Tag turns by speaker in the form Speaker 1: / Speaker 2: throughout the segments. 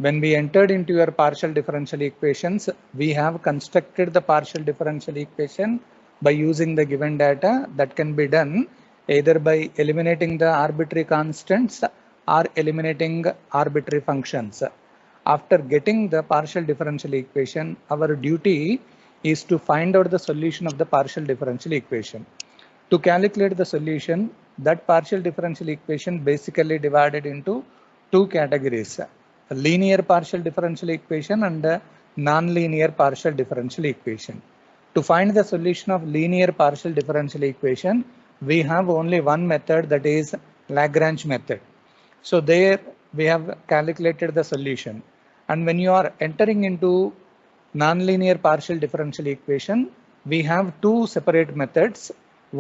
Speaker 1: When we entered into your partial differential equations, we have constructed the partial differential equation by using the given data. That can be done either by eliminating the arbitrary constants or eliminating arbitrary functions. After getting the partial differential equation, our duty is to find out the solution of the partial differential equation. To calculate the solution, that partial differential equation basically divided into two categories: a linear partial differential equation and a non-linear partial differential equation. To find the solution of linear partial differential equation, we have only one method, that is Lagrange method. So there we have calculated the solution. And when you are entering into non-linear partial differential equation, we have two separate methods.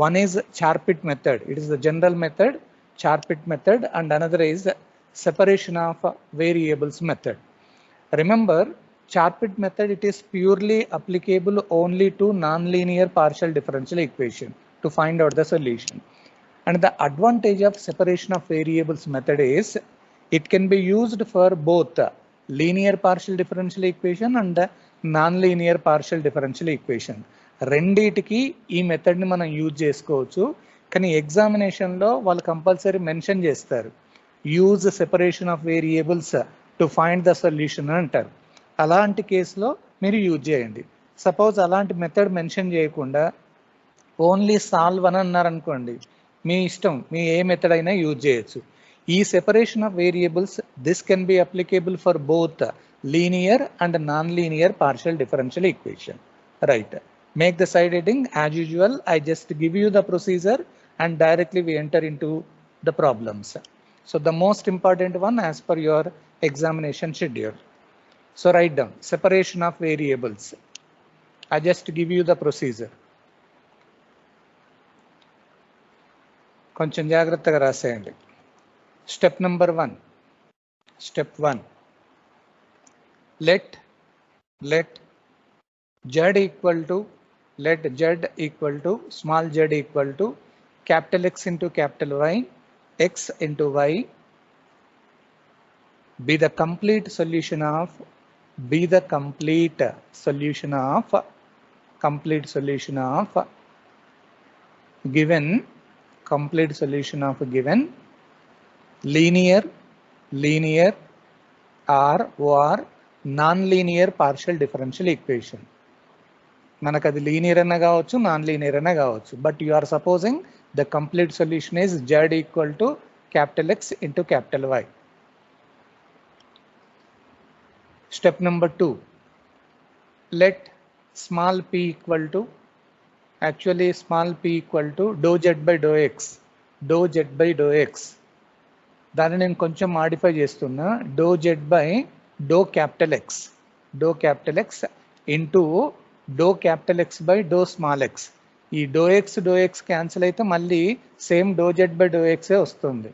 Speaker 1: One is Charpit method. It is the general method, Charpit method, and another is separation of variables method. Remember, Charpit method, it is purely applicable only to non-linear partial differential equation to find out the solution. And the advantage of separation of variables method is it can be used for both linear partial differential equation and non-linear partial differential equation. రెండిటికి ఈ మెథడ్ని మనం use చేసుకోవచ్చు. కానీ ఎగ్జామినేషన్లో వాళ్ళు compulsory mention చేస్తారు, use separation of variables to find the solution అంటారు. అలాంటి కేసులో మీరు యూజ్ చేయండి. సపోజ్ అలాంటి మెథడ్ మెన్షన్ చేయకుండా ఓన్లీ సాల్వ్ అని అన్నారనుకోండి, మీ ఇష్టం, మీ ఏ మెథడ్ అయినా యూజ్ చేయొచ్చు. ఈ separation of variables, this can be applicable for both linear and non linear partial differential equation. Right, make the side heading as usual. I just give you the procedure and directly we enter into the problems. So the most important one as per your examination schedule. So write down separation of variables. I just give you the procedure. కొంచెం జాగ్రత్తగా రాసేయండి. Step number 1. Step 1. Let z equal to small z equal to capital X into capital Y, X into Y be the complete solution of given linear or non-linear partial differential equation. మనకు అది linear అన్న కావచ్చు, non linear అన్న కావచ్చు, but you are supposing the complete solution is z equal to capital X into capital Y. Step number 2. Let small p equal to, actually small p equal to do z by do x. దాన్ని నేను కొంచెం modify చేస్తున్నా, do z by do capital X into do capital X by do small X. ఈ do x cancel అయితే మళ్ళీ same do Z by do ఎక్సే వస్తుంది.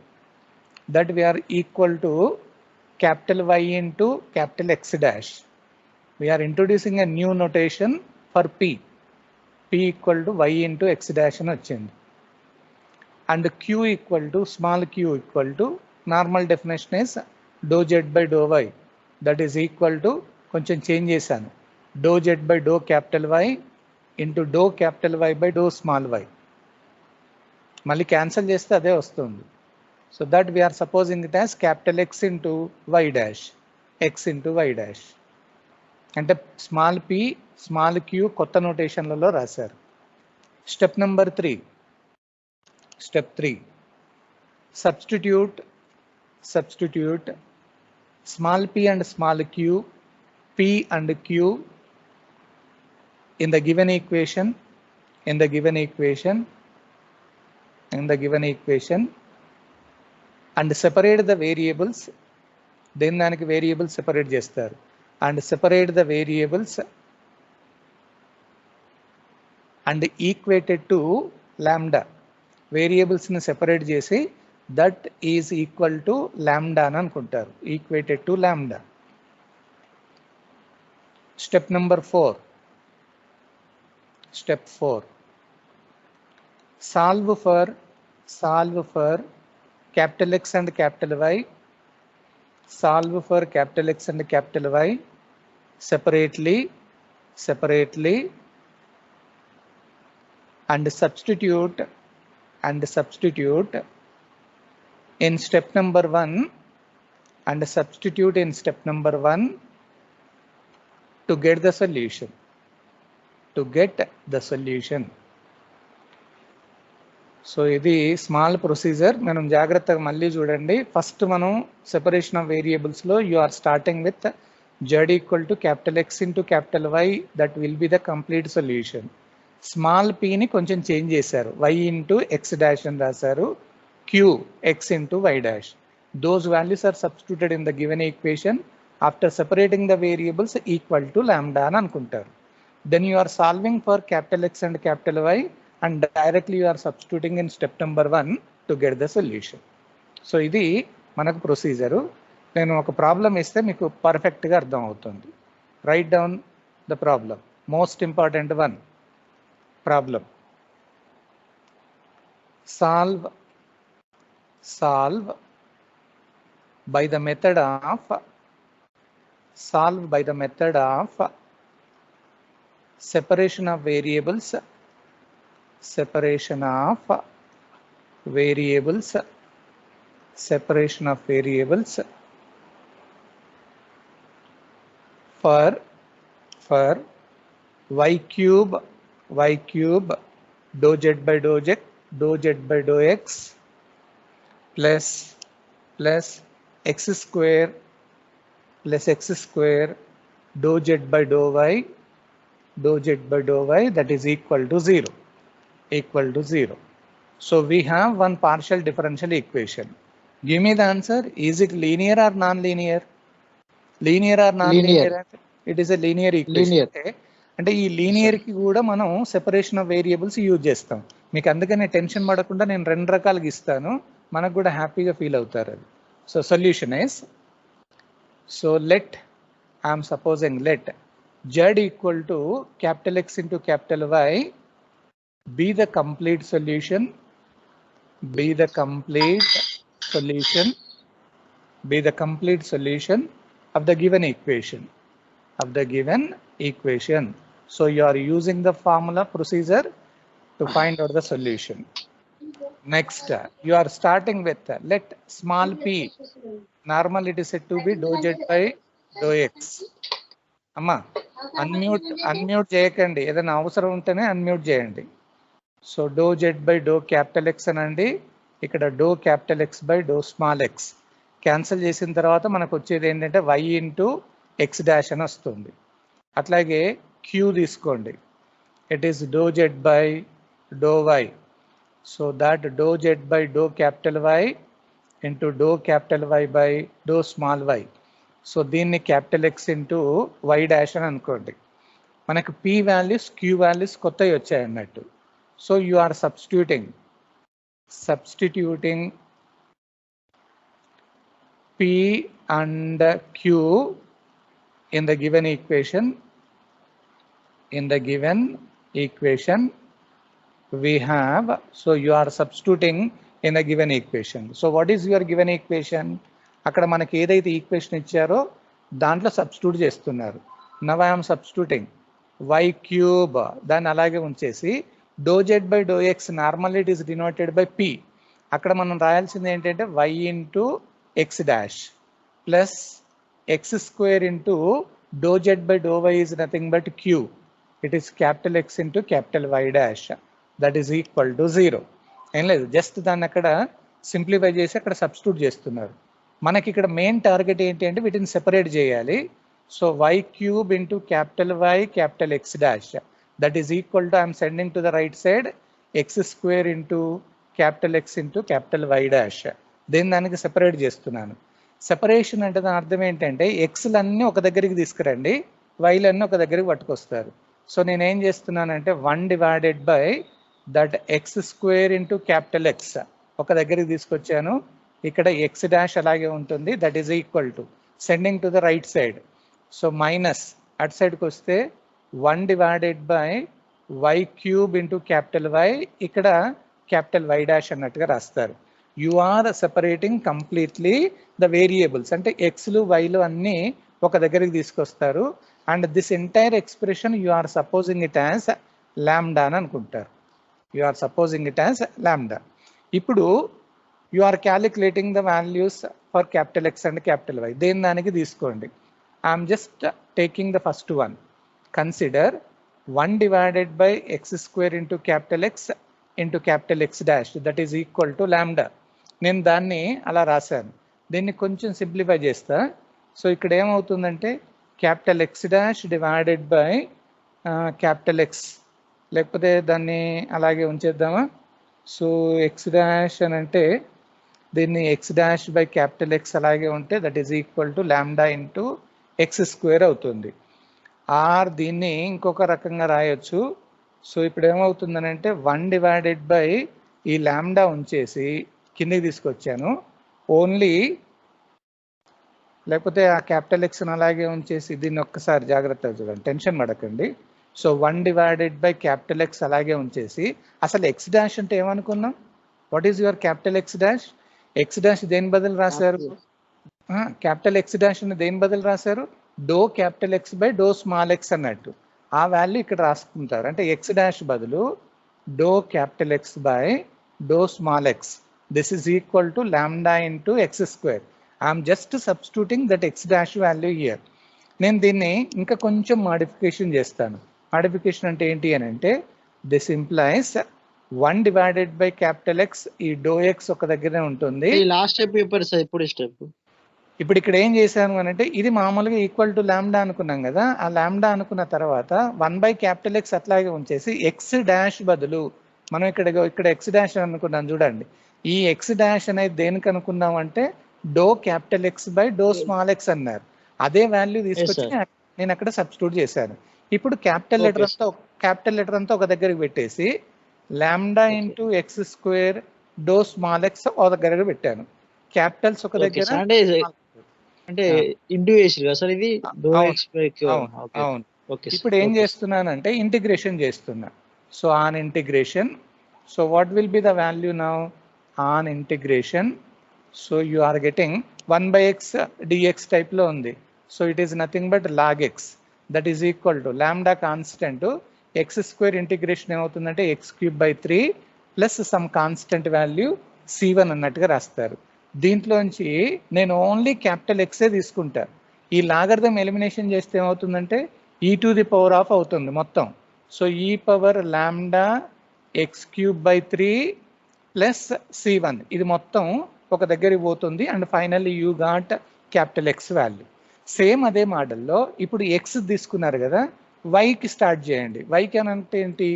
Speaker 1: That we are equal to capital Y into capital X dash. We are introducing a new notation for P equal to Y into X dash అని వచ్చింది. And Q equal to small q equal to normal definition is doe Z by doe Y. That is equal to, కొంచెం change చేశాను, doe Z by do capital Y into do capital Y by do small y. మళ్ళీ cancel చేస్తే అదే వస్తుంది. So that we are supposing it as capital X into Y dash, X into Y dash. అంటే small p small q కొత్త నోటేషన్లలో రాశారు. Step number 3. Substitute small p and small q, p and q in the given equation and separate the variables. Then దానికి variables separate చేస్తారు and separate the variables and equated to lambda. Variables ని separate చేసి that is equal to lambda అని అనుకుంటారు, equated to lambda. Step number 4. Solve for capital X and capital Y solve for capital X and capital Y separately and substitute in step number 1 and substitute in step number 1 to get the solution. So ఇది small procedure. మనం జాగ్రత్తగా మళ్ళీ చూడండి. First మనం separation of వేరియబుల్స్లో you are starting with z equal to capital X into capital Y, that will be the complete solution. Small pని కొంచెం change చేశారు, y ఇంటూ x డాష్ అని రాశారు, q x into y dash. Those values are substituted in the given equation after separating the variables equal to lambda అని అనుకుంటారు. Then you are solving for capital X and capital Y and directly you are substituting in step number 1 to get the solution. So ఇది మనకు procedure. నేను ఒక problem ఇస్తే మీకు పర్ఫెక్ట్గా అర్థం అవుతుంది. Right down the problem, most important one. Problem solve by the method of separation of variables for y cube dou z by dou x plus x square dou z by dou y that is equal to 0. So we have one partial differential equation. Give me the answer. Is it linear or non-linear? Linear or non-linear? It is a linear equation. అంటే ఈ linear కి కూడా మనం separation of variables use చేస్తాం. మీకు అందుకనే tension పడకుండా నేను 2 రకాలుగా ఇస్తాను, మనకు కూడా హ్యాపీగా ఫీల్ అవుతారు అది. So solution is, so I'm supposing let z equal to capital X into capital Y be the complete solution of the given equation. So you are using the formula procedure to find out the solution. Next, you are starting with let small p, normal it is said to be dou z by dou x. Amma unmute చేయకండి, ఏదైనా అవసరం ఉంటేనే unmute చేయండి. So doe Z by do capital X అనండి, ఇక్కడ do capital X by do small x cancel చేసిన తర్వాత మనకు వచ్చేది ఏంటంటే y ఇంటూ ఎక్స్ డాష్ అని వస్తుంది. అట్లాగే క్యూ తీసుకోండి, it is do Z by do Y, so that do Z by do capital why into do capital why by do small Y. So దీన్ని capital X into why dash అని అనుకోండి. మనకు P values queue values కొత్తవి వచ్చాయి అన్నట్టు. So you are substituting P and Q in the given equation. We have, so you are substituting in the given equation. So what is your given equation? అక్కడ మనకి ఏదైతే equation ఇచ్చారో దాంట్లో substitute చేస్తున్నారు. Now I am substituting y cube, దాన్ని అలాగే ఉంచేసి doe Z by do X normally it is denoted by P. అక్కడ మనం రాయాల్సింది ఏంటంటే y into X dash plus X square into doe Z by do Y is nothing but Q, it is capital X into capital why dash that is equal to 0. ఏం లేదు, just దాన్ని అక్కడ simplify చేసి అక్కడ substitute చేస్తున్నారు. మనకి ఇక్కడ main target ఏంటి అంటే వీటిని సెపరేట్ చేయాలి. So y cube into capital Y capital X dash that is equal to, I am sending to the right side, x square into capital X into capital Y dash. దీన్ని దానికి separate చేస్తున్నాను. Separation అంటే దాని అర్థం ఏంటంటే ఎక్స్లన్నీ ఒక దగ్గరికి తీసుకురండి, వైలన్నీ ఒక దగ్గరికి పట్టుకొస్తారు. సో నేనేం చేస్తున్నానంటే 1 divided by that X square into capital X ఒక దగ్గరికి తీసుకొచ్చాను. ఇక్కడ ఎక్స్ డాష్ అలాగే ఉంటుంది, that is equal to sending to the right side. So minus అటు సైడ్కి వస్తే 1 divided by y cube into capital Y, ఇక్కడ క్యాపిటల్ వై డాష్ అన్నట్టుగా రాస్తారు. You are separating completely the variables, అంటే ఎక్స్లు వైలు అన్నీ ఒక దగ్గరికి తీసుకొస్తారు. And this entire expression you are supposing it as lambda అని అనుకుంటారు. You are supposing it as lambda. ఇప్పుడు you are calculating the values for capital X and capital Y. దేని దానికి తీసుకోండి. I'm just taking the first one. Consider 1 divided by x square into capital X into capital X dash, that is equal to lambda. నేను దాన్ని అలా రాశాను. దీన్ని కొంచెం simplify చేస్తా. సో ఇక్కడ ఏమవుతుందంటే capital X dash divided by capital X, లేకపోతే దాన్ని అలాగే ఉంచేద్దామా. సో ఎక్స్ డాష్ అని అంటే దీన్ని X dash by capital X అలాగే ఉంటే that is equal to lambda into X square అవుతుంది. ఆర్ దీన్ని ఇంకొక రకంగా రాయొచ్చు. సో ఇప్పుడు ఏమవుతుందనంటే 1 divided by ఈ లాంబ్డా ఉంచేసి కిందికి తీసుకొచ్చాను ఓన్లీ, లేకపోతే ఆ క్యాపిటల్ ఎక్స్ని అలాగే ఉంచేసి దీన్ని ఒక్కసారి జాగ్రత్తగా చూడండి, టెన్షన్ పడకండి. So 1 divided by capital X అలాగే ఉంచేసి, అసలు ఎక్స్ డాష్ అంటే ఏమనుకున్నాం? What is your capital X dash? X dash దేని బదులు రాశారు? క్యాపిటల్ ఎక్స్ డాష్ అని దేని బదులు రాశారు? Doe capital X by do small x అన్నట్టు. ఆ వాల్యూ ఇక్కడ రాసుకుంటారు. అంటే ఎక్స్ డాష్ బదులు doe capital X by do small x, this is equal to lambda into X square. I'm just substituting that X dash value here. నేను దీన్ని ఇంకా కొంచెం మాడిఫికేషన్ చేస్తాను. మాడిఫికేషన్ అంటే ఏంటి అని అంటే this implies 1 divided by capital X, ఈ డో ఎక్స్ ఒక దగ్గరే ఉంటుంది.
Speaker 2: లాస్ట్ స్టెప్ ఇప్పుడు స్టెప్
Speaker 1: ఇప్పుడు ఇక్కడ ఏం చేశాను అని అంటే ఇది మామూలుగా ఈక్వల్ టు లాంబ్డా అనుకున్నాం కదా. ఆ లాంబ్డా అనుకున్న తర్వాత 1 by క్యాపిటల్ ఎక్స్ అట్లాగే ఉంచేసి ఎక్స్ డాష్ బదులు మనం ఇక్కడ ఎక్స్ డాష్ అనుకున్నాం చూడండి. ఈ ఎక్స్ డాష్ అనేది దేనికి అనుకున్నాం అంటే doe capital X by do small x అన్నారు. అదే వాల్యూ తీసుకొచ్చి నేను అక్కడ సబ్స్టిట్యూట్ చేశాను. ఇప్పుడు క్యాపిటల్ లెటర్ అంతా ఒక దగ్గరికి పెట్టేసి lambda into X square doe small x ఒక దగ్గర పెట్టాను. క్యాపిటల్స్ ఒక దగ్గర
Speaker 2: అంటే ఇంటూ చేసి కదా సార్ ఇది.
Speaker 1: అవును. ఇప్పుడు ఏం చేస్తున్నానంటే ఇంటిగ్రేషన్ చేస్తున్నా. So on integration, so what will be the value now on integration? So you are getting 1 by x dx type లో ఉంది. So it is nothing but log X, that is equal to lambda constant X square integration ఏమవుతుందంటే X cube by 3 plus some constant value c1 అన్నట్టుగా రాస్తారు. దీంట్లోంచి నేను only capital x తీసుకుంటా. ఈ logarithm elimination చేస్తే ఏమవుతుందంటే ఈ టు ది పవర్ ఆఫ్ అవుతుంది మొత్తం. సో ఈ power lambda X cube by 3 plus c1 ఇది మొత్తం ఒక దగ్గరికి పోతుంది. And finally you got capital x value. Same అదే మోడల్లో ఇప్పుడు ఎక్స్ తీసుకున్నారు కదా, వైకి స్టార్ట్ చేయండి. వైకి అని అంటే ఏంటి?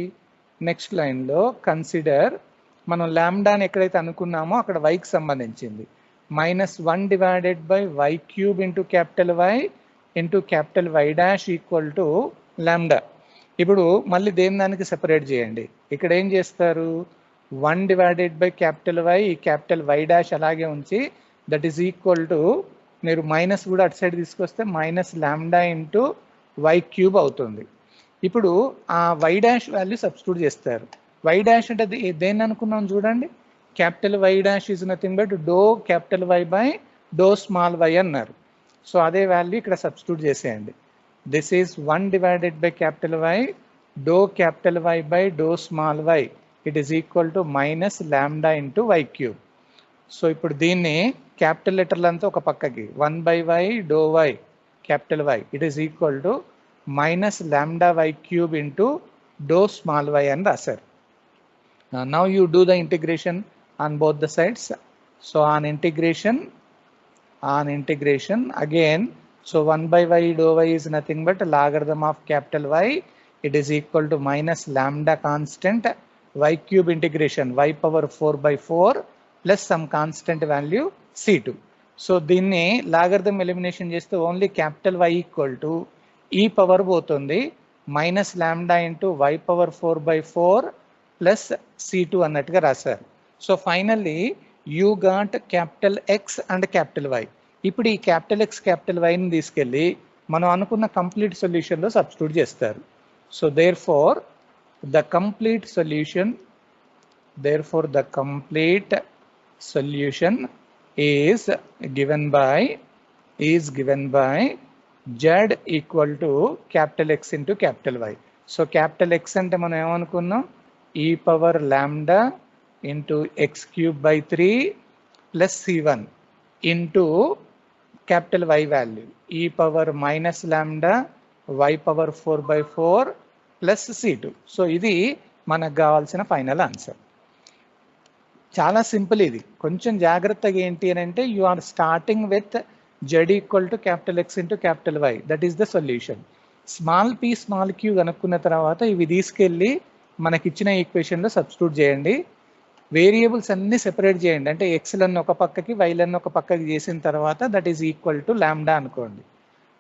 Speaker 1: నెక్స్ట్ లైన్లో కన్సిడర్ మనం లాంబ్డాని ఎక్కడైతే అనుకున్నామో అక్కడ వైకి సంబంధించింది -1 divided by y cube into capital Y into capital Y dash equal to lambda. ఇప్పుడు మళ్ళీ దేని దానికి సెపరేట్ చేయండి. ఇక్కడ ఏం చేస్తారు? 1 divided by capital Y, capital Y dash అలాగే ఉంచి దట్ ఈస్ ఈక్వల్ టు, మీరు మైనస్ కూడా అటు సైడ్ తీసుకొస్తే minus lambda into Y cube అవుతుంది. ఇప్పుడు ఆ వై డాష్ వాల్యూ సబ్స్టిట్యూట్ చేస్తారు. వై డాష్ అంటే దేన్ని అనుకున్నాం చూడండి, capital why dash is nothing but doe capital why by do small y అన్నారు. సో అదే వాల్యూ ఇక్కడ సబ్స్టిట్యూట్ చేసేయండి. This is 1 divided by capital why do capital why by do small y, it is equal to minus lambda into Y cube. So ఇప్పుడు దీన్ని capital లెటర్లంతా ఒక పక్కకి 1 by y doe Y capital why it is equal to minus lambda Y cube into do small y అని రాశారు. Now you do the integration on both the sides. So on integration again, so 1 by y dou y is nothing but logarithm of capital Y, it is equal to minus lambda constant y cube integration y power 4 by 4 plus some constant value c2. So దీన్ని logarithm elimination చేస్తే only capital Y equal to e power పోతుంది minus lambda into y power 4 by 4 plus c2 అన్నట్టుగా రాశారు. So finally you got capital X and capital Y. ఇప్పుడు ఈ capital X capital వైని తీసుకెళ్ళి మనం అనుకున్న కంప్లీట్ సొల్యూషన్లో సబ్స్టిట్యూట్ చేస్తారు. So therefore the complete solution is given by z equal to capital X into capital Y. So capital X అంటే మనం ఏమనుకున్నాం, e power lambda into x cube by 3 plus c1 into capital Y value e power minus lambda y power 4 by 4 plus c2. So ఇది మనకు కావాల్సిన final answer. చాలా simple ఇది. కొంచెం జాగ్రత్తగా ఏంటి అని అంటే you are starting with z equal to capital X into capital Y, that is the solution. Small p small q కనుక్కున్న తర్వాత ఇవి తీసుకెళ్ళి మనకిచ్చిన ఈక్వేషన్లో సబ్స్టిట్యూట్ చేయండి. వేరియబుల్స్ అన్ని సెపరేట్ చేయండి, అంటే ఎక్స్లను ఒక పక్కకి వైలను ఒక పక్కకి చేసిన తర్వాత that is equal to lambda అనుకోండి.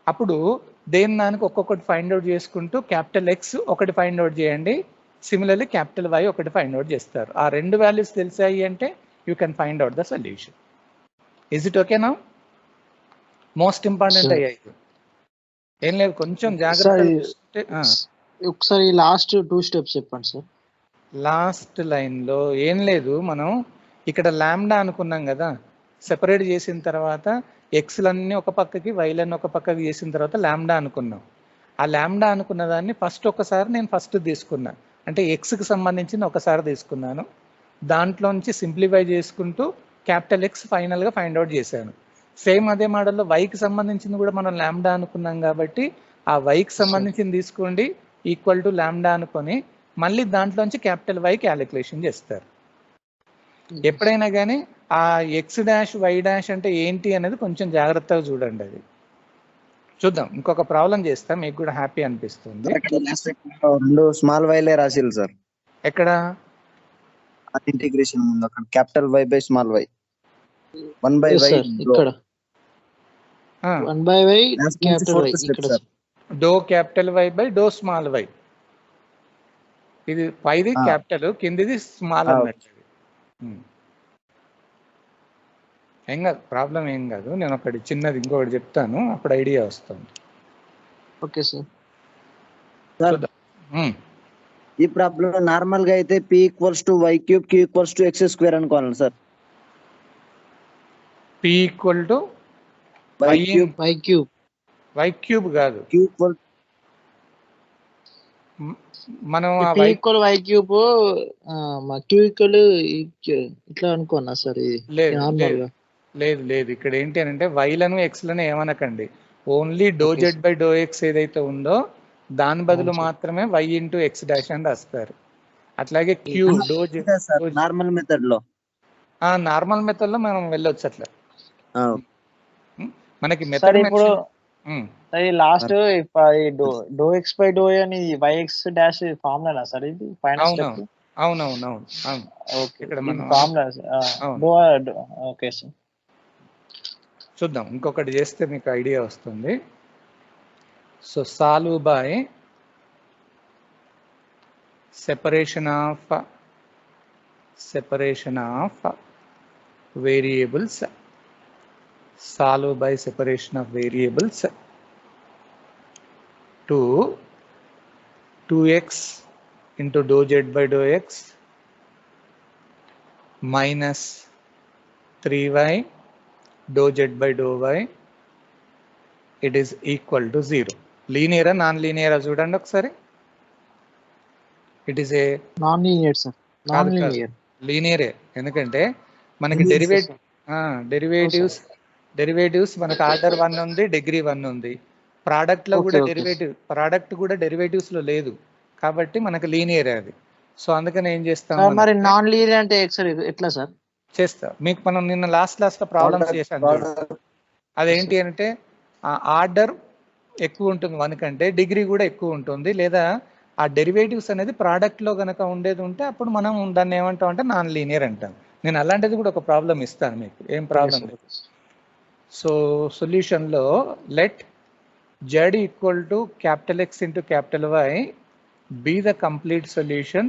Speaker 1: అప్పుడు దేని దానికి ఒక్కొక్కటి ఫైండ్ అవుట్ చేసుకుంటూ క్యాపిటల్ X ఒకటి ఫైండ్ అవుట్ చేయండి, సిమిలర్లీ క్యాపిటల్ Y ఒకటి ఫైండ్ అవుట్ చేస్తారు. ఆ రెండు వాల్యూస్ తెలిసాయి అంటే you can find out the solution. Is it okay now? Most important అయ్యాయి. ఏం లేదు, కొంచెం జాగ్రత్త.
Speaker 2: ఒకసారి లాస్ట్ 2 స్టెప్స్ చెప్పండి సార్.
Speaker 1: లాస్ట్ లైన్లో ఏం లేదు, మనం ఇక్కడ ల్యాండా అనుకున్నాం కదా, సెపరేట్ చేసిన తర్వాత ఎక్స్లన్నీ ఒక పక్కకి వైలన్నీ ఒక పక్కకి చేసిన తర్వాత ల్యాండా అనుకున్నాం. ఆ ల్యాండా అనుకున్న దాన్ని ఒకసారి నేను తీసుకున్నా, అంటే ఎక్స్కి సంబంధించిన ఒకసారి తీసుకున్నాను, దాంట్లోంచి సింప్లిఫై చేసుకుంటూ క్యాపిటల్ X ఫైనల్గా ఫైండ్ అవుట్ చేశాను. సేమ్ అదే మోడల్లో వైకి సంబంధించింది కూడా మనం ల్యాండా అనుకున్నాం కాబట్టి ఆ వైకి సంబంధించింది తీసుకోండి, ఈక్వల్ టు ల్యాండా అనుకొని మళ్ళీ దాంట్లోంచి క్యాపిటల్ Y క్యాలిక్యులేషన్ చేస్తారు. ఎప్పుడైనా కానీ ఆ x' y' అంటే ఏంటి అనేది కొంచెం జాగ్రత్తగా చూడండి. అది చూద్దాం, ఇంకొక ప్రాబ్లం చేస్తా, మీకు కూడా హ్యాపీ అనిపిస్తుంది.
Speaker 3: 2 స్మాల్ వైలే రాసిల్ సార్.
Speaker 1: ఎక్కడ?
Speaker 3: ఇంటిగ్రేషన్ ముందు అక్కడ capital Y by small y 1/y
Speaker 2: ఇక్కడ 1/y క్యాపిటల్ Y ఇక్కడ
Speaker 1: do capital Y by do small y. ఇది పైది క్యాపిటల్, కిందిది స్మాల్ అన్నట్టు. ఏం కాదు, ప్రాబ్లం ఏం కాదు. నేను ఒకటి చిన్నది ఇంకొకటి చెప్తాను, అప్పుడు ఐడియా వస్తుంది.
Speaker 2: Okay sir.
Speaker 3: ఈ ప్రాబ్లం నార్మల్ గా అయితే p equals to y cube q equals to x square అనుకోవాలి sir.
Speaker 1: p equal to y cube కాదు,
Speaker 3: q ఈక్వల్
Speaker 1: మనం
Speaker 2: p equal y cube q equal ఇట్లా అనుకోనా సార్? ఇది నార్మల్ గా
Speaker 1: లేదు లేదు. ఇక్కడ ఏంటి అని అంటే వైలను ఎక్స్లను ఏమనకండి, only do Z by do X ఏదైతే ఉందో దాని బదులు మాత్రమే y ఇంటూ x' అని రాస్తారు. అట్లాగే క్యూ డో
Speaker 3: నార్మల్ మెథడ్ లో
Speaker 1: నార్మల్ మెథడ్ లో మనం వెళ్ళొచ్చు అట్లా. మనకి
Speaker 2: మెథడ్ ఇప్పుడు last do x by do అని y(x' ఫార్ములా సార్ ఇది ఫైనల్ స్టెప్?
Speaker 1: అవునవును.
Speaker 2: ఓకే, ఇక్కడ మన ఫార్ములా. ఓకే సార్,
Speaker 1: చూద్దాం, ఇంకొకటి చేస్తే మీకు ఐడియా వస్తుంది. So solve by separation of variables, solve by separation of variables to 2x into dou z by dou x minus 3y dou z by dou y, it is equal to 0. లీనియరా non లీనియరా చూడండి ఒకసారి. It is a
Speaker 2: non linear sir. Non linear,
Speaker 1: లీనియరే. ఎందుకంటే మనకి derivatives మనకు order 1 ఉంది, degree 1 ఉంది. ప్రోడక్ట్ కూడా డెరివేటివ్స్ లో లేదు కాబట్టి మనకు లీనియర్ అది. సో అందుకని ఏం చేస్తాం,
Speaker 2: మరి నాన్ లీనియర్ అంటే ఎట్లా సార్
Speaker 1: చేస్తా? మీకు మనం నిన్న లాస్ట్ లో ప్రాబ్లమ్స్ చేశాను. అదేంటి అంటే ఆర్డర్ ఎక్కువ ఉంటుంది 1 కంటే, డిగ్రీ కూడా ఎక్కువ ఉంటుంది, లేదా ఆ డెరివేటివ్స్ అనేది ప్రోడక్ట్ లో కనుక ఉండేది ఉంటే అప్పుడు మనం దాన్ని ఏమంటాం అంటే నాన్ లీనియర్ అంటాం. నేను అలాంటిది కూడా ఒక ప్రాబ్లం ఇస్తాను మీకు, ఏం ప్రాబ్లం లేదు. సో సొల్యూషన్ లో let z equal to capital X into capital Y be the complete solution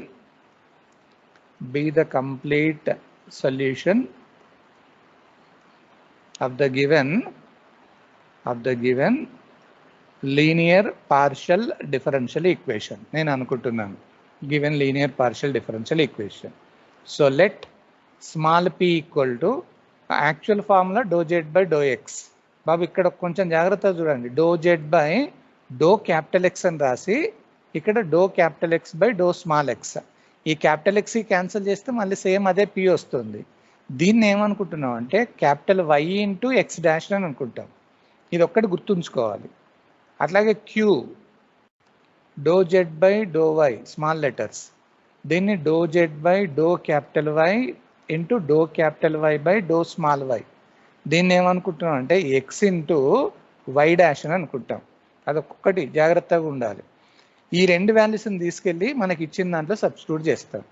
Speaker 1: of the given linear partial differential equation. నేను అనుకుంటున్నాను given linear partial differential equation. So let small p equal to actual formula do Z by do X. బాబు ఇక్కడ కొంచెం జాగ్రత్తగా చూడండి, do Z by do capital X అని రాసి ఇక్కడ do capital X by do small X. ఈ capital X cancel చేస్తే మళ్ళీ సేమ్ అదే p వస్తుంది. దీన్ని ఏమనుకుంటున్నాం అంటే capital y into X dash అని అనుకుంటాం. ఇది ఒక్కటి గుర్తుంచుకోవాలి. అట్లాగే queue do Z by do Y small letters, దీన్ని do Z by do capital why into do capital why by do small why. దీన్ని ఏమనుకుంటున్నాం అంటే ఎక్స్ ఇంటూ వై డాష్ అని అనుకుంటాం. అదొక్కటి జాగ్రత్తగా ఉండాలి. ఈ రెండు వాల్యూస్ని తీసుకెళ్ళి మనకి ఇచ్చిన దాంట్లో సబ్స్టిట్యూట్ చేస్తాం.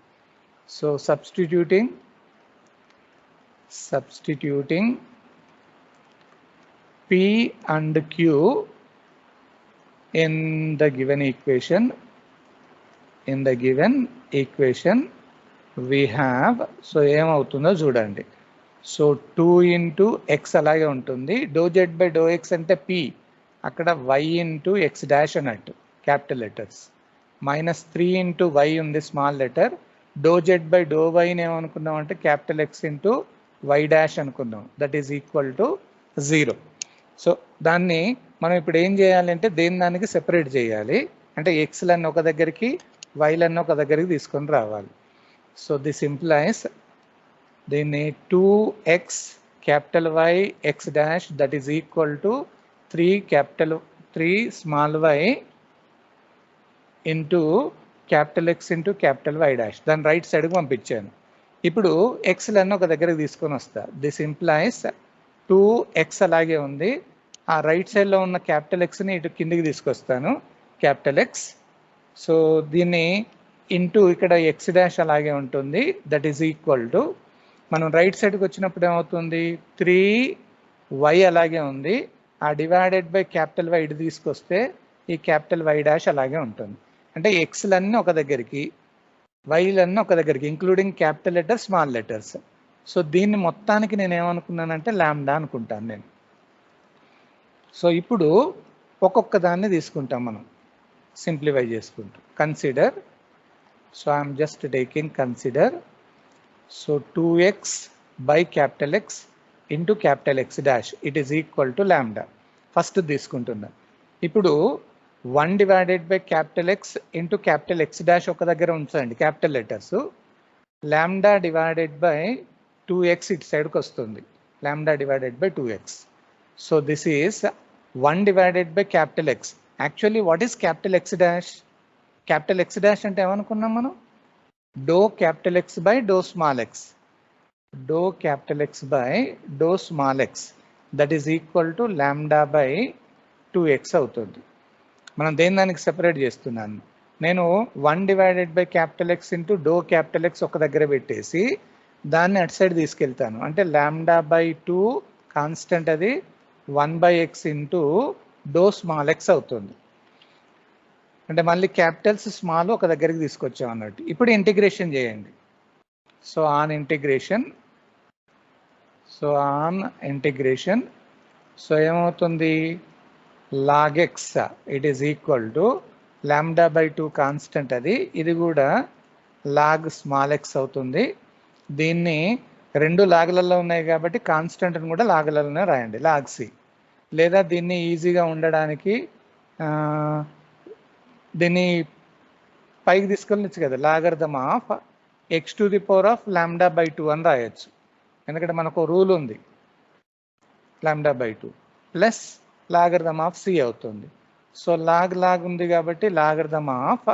Speaker 1: So substituting p and q in the given equation we have, so ఏమవుతుందో చూడండి. సో 2 ఇంటూ ఎక్స్ అలాగే ఉంటుంది, do Z by do X అంటే p, అక్కడ y ఇంటూ ఎక్స్ డాష్ అన్నట్టు capital letters, minus 3 into Y ఉంది small letter, do Z by do వైని ఏమనుకున్నాం అంటే capital X into why dash అనుకున్నాం, that is equal to 0. So దాన్ని మనం ఇప్పుడు ఏం చేయాలంటే దేని దానికి సెపరేట్ చేయాలి, అంటే ఎక్స్లన్నీ ఒక దగ్గరికి వైలన్నీ ఒక దగ్గరికి తీసుకొని రావాలి. సో దిస్ ఇంప్లైస్ దీన్ని 2x capital y x dash that is equal to 3 small why into capital X into capital why dash. దాన్ని రైట్ సైడ్కి పంపించాను. ఇప్పుడు ఎక్స్లన్నీ ఒక దగ్గరికి తీసుకొని వస్తా. దిస్ ఇంప్లైస్ 2x అలాగే ఉంది, ఆ రైట్ సైడ్లో ఉన్న క్యాపిటల్ ఎక్స్ని ఇటు కిందికి తీసుకొస్తాను క్యాపిటల్ ఎక్స్. సో దీన్ని ఇంటూ ఇక్కడ ఎక్స్ డాష్ అలాగే ఉంటుంది, దట్ ఈస్ ఈక్వల్ టు మనం రైట్ సైడ్కి వచ్చినప్పుడు ఏమవుతుంది 3y అలాగే ఉంది, ఆ డివైడెడ్ బై క్యాపిటల్ వై ఇటు తీసుకొస్తే ఈ క్యాపిటల్ వై డాష్ అలాగే ఉంటుంది. అంటే ఎక్స్లన్నీ ఒక దగ్గరికి వైలన్నీ ఒక దగ్గరికి including capital letters small letters. So దీన్ని మొత్తానికి నేను ఏమనుకున్నానంటే లాంబ్డా అనుకుంటాను నేను. సో ఇప్పుడు ఒక్కొక్క దాన్ని తీసుకుంటాం మనం సింప్లిఫై చేసుకుంటాం. Consider, so I'm just taking consider, so 2x by capital X into capital X dash it is equal to lambda. First తీసుకుంటున్నా. ఇప్పుడు 1 divided by capital X into capital X dash ఒక దగ్గర ఉంచండి capital letters, lambda divided by 2x ఇటు సైడ్కి వస్తుంది, lambda divided by 2x. So this is 1 divided by capital X. Actually what is capital X dash? Capital X dash అంటే ఏమనుకున్నాం మనం, do capital X by do small x, do capital X by do small X that is equal to lambda by 2x అవుతుంది. మనం దేని దానికి separate చేస్తున్నాను నేను. 1 divided by capital X into do capital X ఒక దగ్గర పెట్టేసి దాన్ని అటు సైడ్ తీసుకెళ్తాను, అంటే లాంబ్డా బై 2 కాన్స్టెంట్ అది 1 by x into do small x అవుతుంది. అంటే మళ్ళీ క్యాపిటల్స్ స్మాల్ ఒక దగ్గరికి తీసుకొచ్చాం అన్నట్టు. ఇప్పుడు ఇంటిగ్రేషన్ చేయండి. సో ఆన్ ఇంటిగ్రేషన్, సో ఏమవుతుంది log x it is equal to lambda by 2 constant అది, ఇది కూడా లాగ్ స్మాల్ ఎక్స్ అవుతుంది. దీన్ని రెండు లాగులలో ఉన్నాయి కాబట్టి కాన్స్టెంట్ని కూడా లాగులలోనే రాయండి, లాగ్ సి. లేదా దీన్ని ఈజీగా ఉండడానికి దీన్ని పైకి తీసుకెళ్ళచ్చు కదా, logarithm of x to the power of lambda by 2 అని రాయొచ్చు. ఎందుకంటే మనకు రూల్ ఉంది, lambda by 2 plus logarithm of c అవుతుంది. సో లాగ్ ఉంది కాబట్టి logarithm of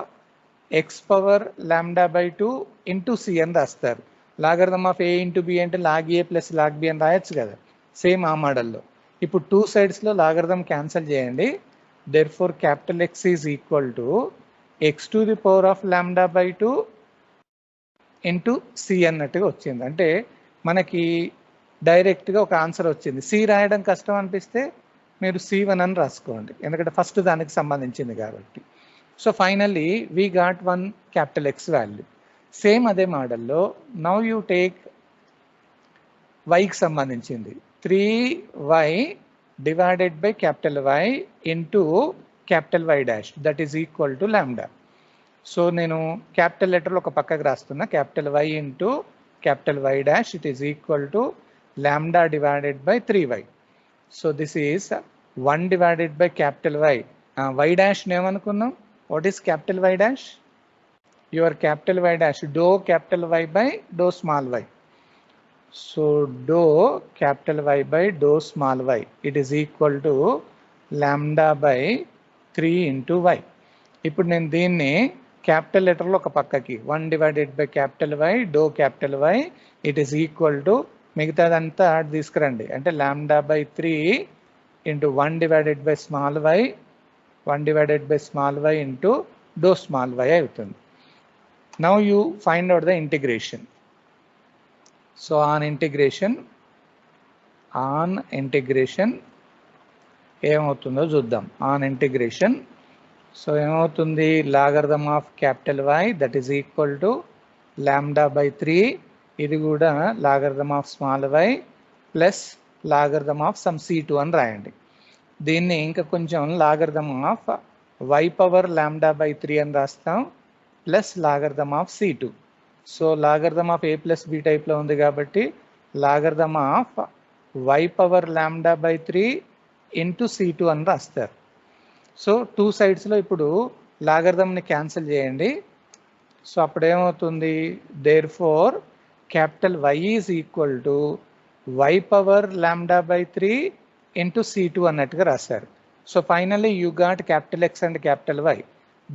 Speaker 1: x power lambda by 2 into c అని రాస్తారు. Logarithm of a into b అంటే log a plus log b అని రాయొచ్చు కదా, సేమ్ ఆ మోడల్లో. ఇప్పుడు 2 సైడ్స్లో లాగర్థమ్ క్యాన్సిల్ చేయండి. Therefore capital x is equal to x to the power of lambda by 2 into c అన్నట్టుగా వచ్చింది. అంటే మనకి డైరెక్ట్గా ఒక ఆన్సర్ వచ్చింది. సి రాయడం కష్టం అనిపిస్తే మీరు C1 అని రాసుకోండి, ఎందుకంటే ఫస్ట్ దానికి సంబంధించింది కాబట్టి. So finally we got 1 capital x value. Same అదే మోడల్లో నౌ యూ టేక్ వైకి సంబంధించింది 3y divided by capital why into capital why dash that is equal to lambda. So నేను క్యాపిటల్ లెటర్లో ఒక పక్కకు రాస్తున్నా, capital why into capital Y dash, it is equal to lambda divided by 3y. So this is 1 divided by capital Y. Y dash name anukunnam. What is capital Y dash? Your capital Y dash, dou capital Y by dou small y. So dou capital Y by dou small y, it is equal to lambda by 3 into y. ఇప్పుడు నేను దీన్ని capital లెటర్లో ఒక పక్కకి 1 divided by capital why do capital why it is equal to మిగతాదంతా తీసుకురండి, అంటే lambda by 3 into 1 divided by small Y 1 divided by small why into do small why అవుతుంది. Now you find out the integration. So on integration ఏమవుతుందో చూద్దాం. On integration so ఏమవుతుంది, logarithm of capital why that is equal to lambda by 3, ఇది కూడా logarithm of small Y plus logarithm of some c2 అని రాయండి. దీన్ని ఇంకా కొంచెం logarithm of y power lambda by 3 అని రాస్తాం plus logarithm of c2. So logarithm of a plus b టైప్లో ఉంది కాబట్టి logarithm of y power lambda by 3 into c2 అని రాస్తారు. సో 2 సైడ్స్లో ఇప్పుడు లాగరిథమ్ని క్యాన్సిల్ చేయండి. సో అప్పుడు ఏమవుతుంది, therefore capital why is equal to Y power lambda by 3 into c2 అన్నట్టుగా రాశారు. So finally you got capital X and capital Y.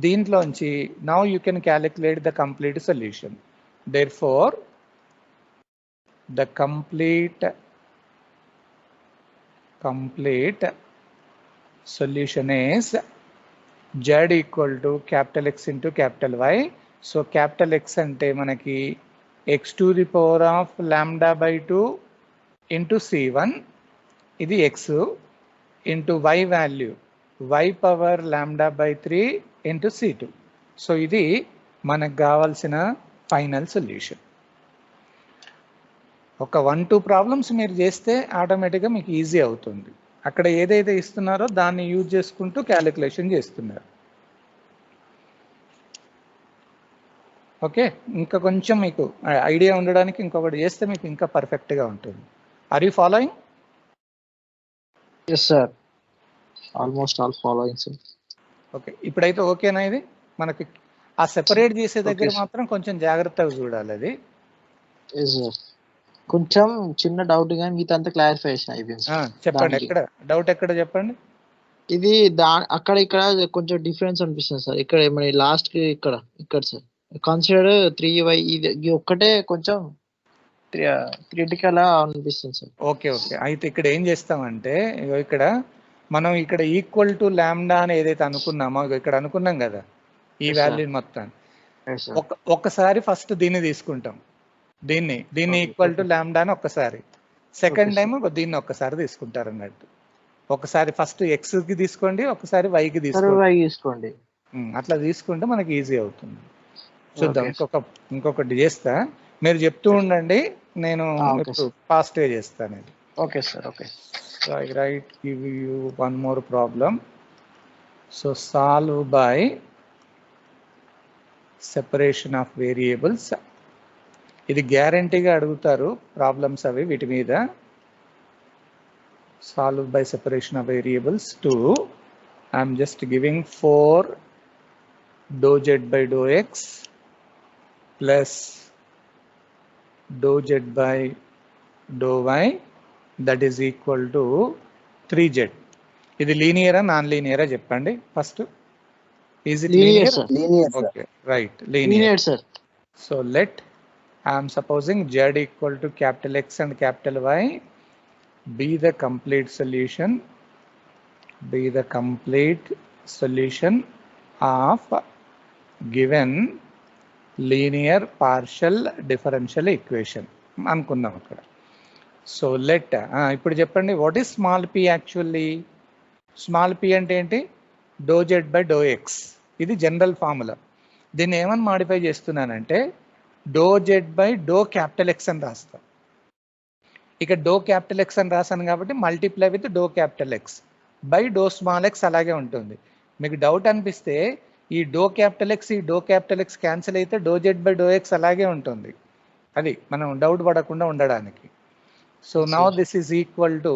Speaker 1: దీంట్లోంచి now you can calculate the complete solution. Therefore the complete solution is z equal to capital X into capital Y. So capital X ante manaki x to the power of lambda by 2 into c1 ఇది x into y value y power lambda by 3 into c2. So ఇది మనకు కావాల్సిన final solution. ఒక 1-2 problems మీరు చేస్తే ఆటోమేటిక్గా మీకు easy అవుతుంది. అక్కడ ఏదైతే ఇస్తున్నారో దాన్ని యూజ్ చేసుకుంటూ క్యాలిక్యులేషన్ చేస్తున్నారు. ఓకే, ఇంకా కొంచెం మీకు ఐడియా ఉండడానికి ఇంకొకటి చేస్తే మీకు ఇంకా పర్ఫెక్ట్గా ఉంటుంది. Are you following?
Speaker 2: Yes sir, almost all following sir.
Speaker 1: Okay, ఇప్పుడైతే ఓకేనా? ఇది మనకి ఆ సెపరేట్ చేసే దగ్గర మాత్రం కొంచెం జాగ్రత్తగా చూడాలి. అది
Speaker 2: కొంచెం చిన్న డౌట్ కానీ మీతో అంతా క్లారిఫికేషన్ అయిపోయింది.
Speaker 1: చెప్పండి, ఎక్కడ డౌట్ ఎక్కడ చెప్పండి.
Speaker 2: ఇది అక్కడ ఇక్కడ కొంచెం డిఫరెన్స్ అనిపిస్తుంది సార్. ఇక్కడ మన లాస్ట్ కి ఇక్కడ సార్ కన్సిడర్ 3y ఇది ఒక్కటే కొంచెం క్రిటికల్ అనిపిస్తుంది సార్.
Speaker 1: ఓకే ఓకే, అయితే ఇక్కడ ఏం చేస్తామంటే ఇక్కడ మనం ఇక్కడ ఈక్వల్ టు లాంబ్డా అని ఏదైతే అనుకున్నామో ఇక్కడ అనుకున్నాం కదా ఈ వాల్యూ మొత్తం. ఒక్కసారి ఫస్ట్ దీన్ని తీసుకుంటాం, దీన్ని ఈక్వల్ టు లాంబ్డా అని ఒక్కసారి, సెకండ్ టైం దీన్ని ఒక్కసారి తీసుకుంటారు అన్నట్టు. ఒకసారి ఫస్ట్ ఎక్స్ కి తీసుకోండి, ఒకసారి వైకి తీసుకోండి. అట్లా తీసుకుంటే మనకి ఈజీ అవుతుంది. చూద్దాం, ఇంకొకటి చేస్తా, మీరు చెప్తూ ఉండండి, నేను ఫాస్ట్ గా చేస్తాను.
Speaker 2: Okay sir. Okay,
Speaker 1: so I right give you one more problem. So solve by separation of variables. ఇది గ్యారంటీగా అడుగుతారు ప్రాబ్లమ్స్ అవి వీటి మీద. Solve by separation of variables 2. I'm just giving 4 do Z by do x plus do Z by do y that is equal to 3z. ఇది లీనియరా non లీనియరా చెప్పండి first. Is it linear? Okay right, linear sir. So let I am supposing z equal to capital X and capital Y be the complete solution of given linear partial differential equation అనుకుందాం అక్కడ. So let ఇప్పుడు చెప్పండి, what is small p actually? Small p అంటే ఏంటి? Do Z by do x. ఇది general formula. దీన్ని ఏమని modify చేస్తున్నానంటే do Z by do capital X అని రాస్తాం. ఇక డో క్యాపిటల్ ఎక్స్ అని రాసాను కాబట్టి multiply with do capital X by do small x అలాగే ఉంటుంది. మీకు డౌట్ అనిపిస్తే ఈ డో క్యాపిటల్ ఎక్స్ క్యాన్సిల్ అయితే do Z by do x అలాగే ఉంటుంది. అది మనం డౌట్ పడకుండా ఉండడానికి. So now this is equal to,